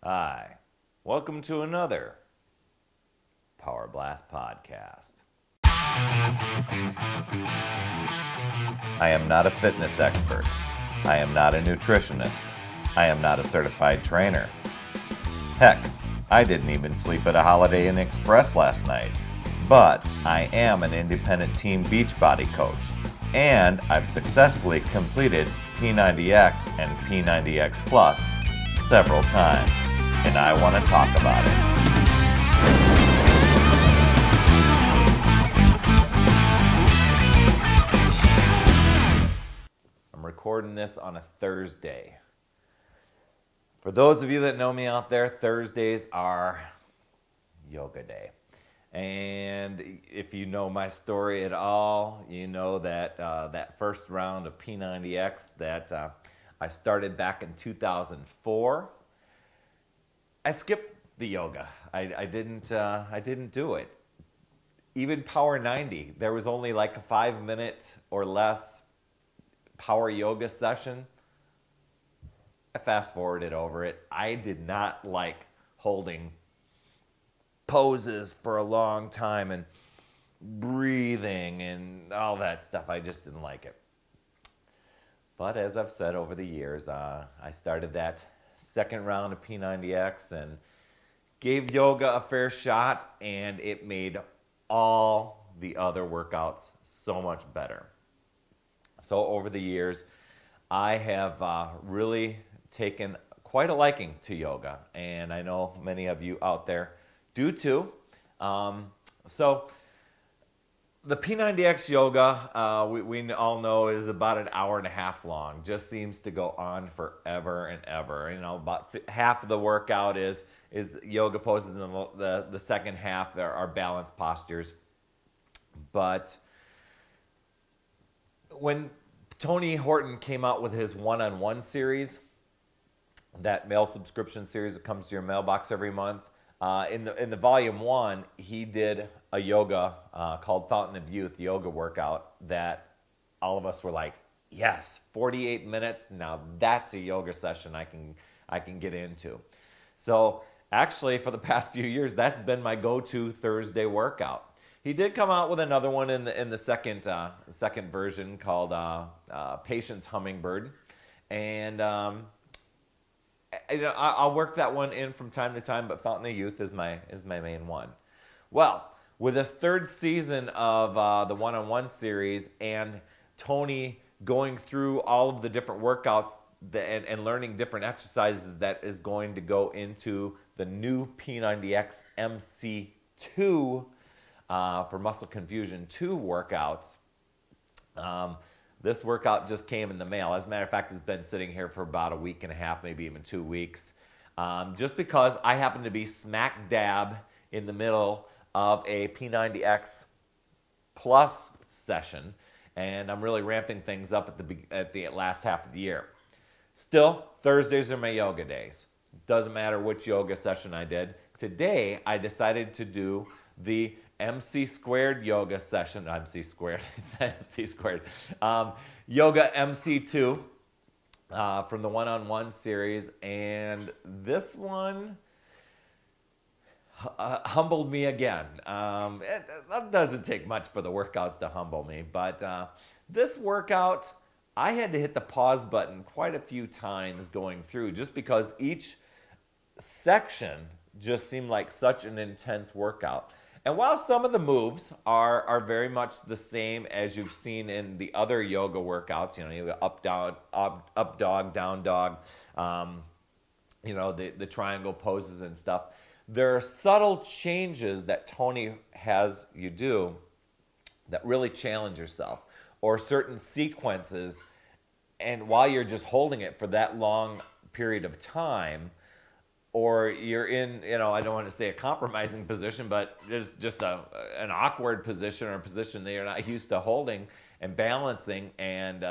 Hi, welcome to another Power Blast podcast. I am not a fitness expert. I am not a nutritionist. I am not a certified trainer. Heck, I didn't even sleep at a Holiday Inn Express last night. But I am an independent team Beachbody coach, and I've successfully completed P90X and P90X Plus several times, and I want to talk about it. I'm recording this on a Thursday. For those of you that know me out there, Thursdays are yoga day. And if you know my story at all, you know that that first round of P90X that I started back in 2004, I skipped the yoga. I didn't do it. Even Power 90, there was only like a 5-minute or less power yoga session. I fast forwarded over it. I did not like holding poses for a long time and breathing and all that stuff. I just didn't like it. But as I've said over the years, I started that second round of P90X and gave yoga a fair shot, and it made all the other workouts so much better. So over the years, I have really taken quite a liking to yoga, and I know many of you out there do too. So the P90X Yoga, we all know, is about an hour and a half long. Just seems to go on forever and ever. You know, about half of the workout is yoga poses, and the second half are balance postures. But when Tony Horton came out with his one-on-one series, that mail subscription series that comes to your mailbox every month, in the volume 1, he did a yoga called Thornton of Youth yoga workout that all of us were like, yes, 48 minutes. Now that's a yoga session I can get into. So actually, for the past few years, that's been my go-to Thursday workout. He did come out with another one in the second version called Patience Hummingbird, and I'll work that one in from time to time, but Fountain of Youth is my main one. Well, with this third season of the one-on-one series and Tony going through all of the different workouts and learning different exercises that is going to go into the new P90X MC2 for Muscle Confusion 2 workouts, this workout just came in the mail. As a matter of fact, it's been sitting here for about a week and a half, maybe even 2 weeks. Just because I happen to be smack dab in the middle of a P90X Plus session, and I'm really ramping things up at the last half of the year. Still, Thursdays are my yoga days. Doesn't matter which yoga session I did. Today, I decided to do the MC squared yoga session. MC squared. It's not MC squared. Yoga MC2 from the one-on-one series, and this one humbled me again. It doesn't take much for the workouts to humble me, but this workout, I had to hit the pause button quite a few times going through, just because each section just seemed like such an intense workout. And while some of the moves are very much the same as you've seen in the other yoga workouts, you know, you up dog, down dog, you know, the triangle poses and stuff, there are subtle changes that Tony has you do that really challenge yourself, or certain sequences, and while you're just holding it for that long period of time, or you're in, you know, I don't want to say a compromising position, but there's just an awkward position, or a position that you're not used to holding and balancing and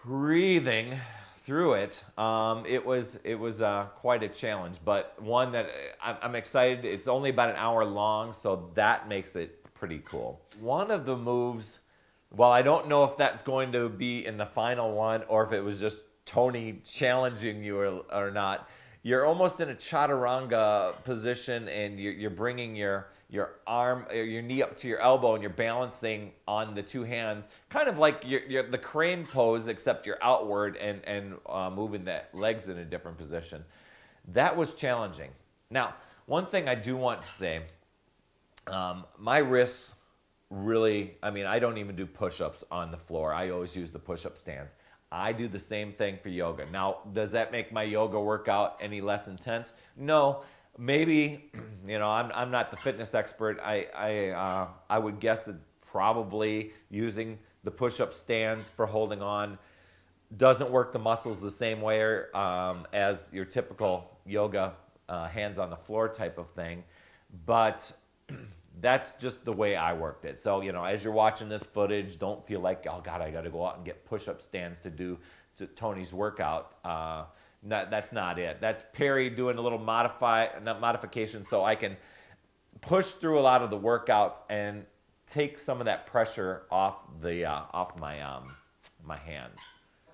breathing through it. It was quite a challenge, but one that I'm excited. It's only about an hour long, so that makes it pretty cool. One of the moves, well, I don't know if that's going to be in the final one or if it was just Tony challenging you or not, you're almost in a chaturanga position, and you're bringing your arm, your knee up to your elbow, and you're balancing on the two hands, kind of like the crane pose, except you're outward and moving the legs in a different position. That was challenging. Now, one thing I do want to say, my wrists really, I mean, I don't even do push-ups on the floor. I always use the push-up stands. I do the same thing for yoga. Now, does that make my yoga workout any less intense? No. Maybe, you know, I'm not the fitness expert. I would guess that probably using the push-up stands for holding on doesn't work the muscles the same way as your typical yoga hands on the floor type of thing. But that's just the way I worked it. So, you know, as you're watching this footage, don't feel like, oh God, I got to go out and get push-up stands to do Tony's workout. That's not it. That's Perry doing a little modification so I can push through a lot of the workouts and take some of that pressure off my hands.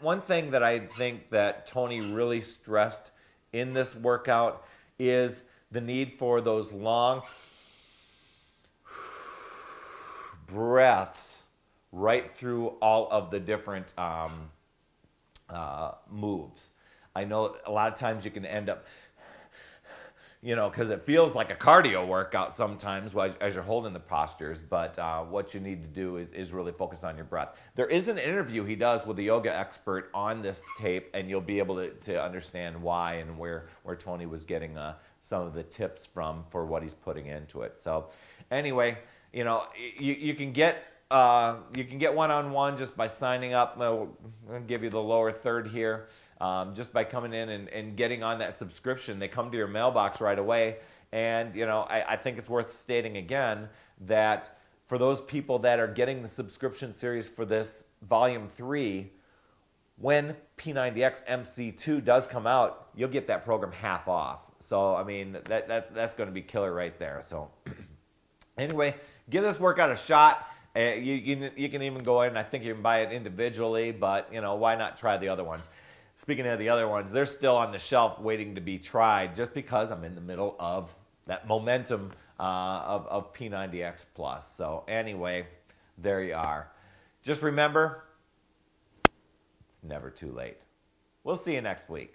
One thing that I think that Tony really stressed in this workout is the need for those long breaths right through all of the different moves. I know a lot of times you can end up, you know, because it feels like a cardio workout sometimes as you're holding the postures, but what you need to do is really focus on your breath. There is an interview he does with a yoga expert on this tape, and you'll be able to understand why and where Tony was getting some of the tips from for what he's putting into it. So anyway, you know, you can get one-on-one just by signing up. I'll give you the lower third here. Just by coming in and getting on that subscription. They come to your mailbox right away. And, you know, I think it's worth stating again that for those people that are getting the subscription series for this Volume 3, when P90X MC2 does come out, you'll get that program half off. So, I mean, that's going to be killer right there. So, anyway, give this workout a shot. You can even go in. I think you can buy it individually, but, you know, why not try the other ones? Speaking of the other ones, they're still on the shelf waiting to be tried just because I'm in the middle of that momentum of P90X Plus. So anyway, there you are. Just remember, it's never too late. We'll see you next week.